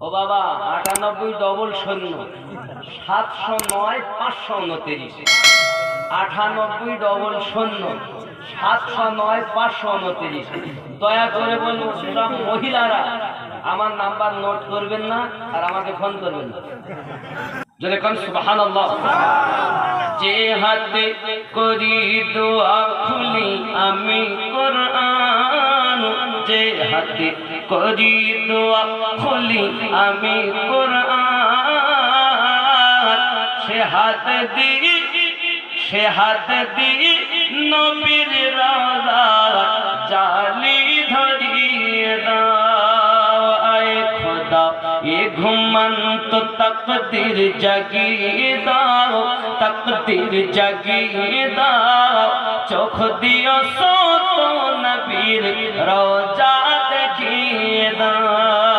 ও বাবা 98 ডবল শূন্য 709 529 98 ডবল শূন্য 709 529। দয়া করে বলবো সব মহিলারা আমার নাম্বার নোট করবেন না আর আমাকে ফোন করবেন না। যদি কোন সুবহানাল্লাহ। যে হাতে করি দোয়া খুলি আমি কোরআন, যে হাতে করি দোয়া খুলি আমি কোরআন, সে হাত দি নবীর রওজা জালি ধরিয়ে দাও। আয় খোদা এ ঘুমন্ত তকদীর জাগিয়ে দাও, তকদীর জাগিয়ে দাও। চোখ দিও সো নবীর রওজা দেখিয়ে দাও।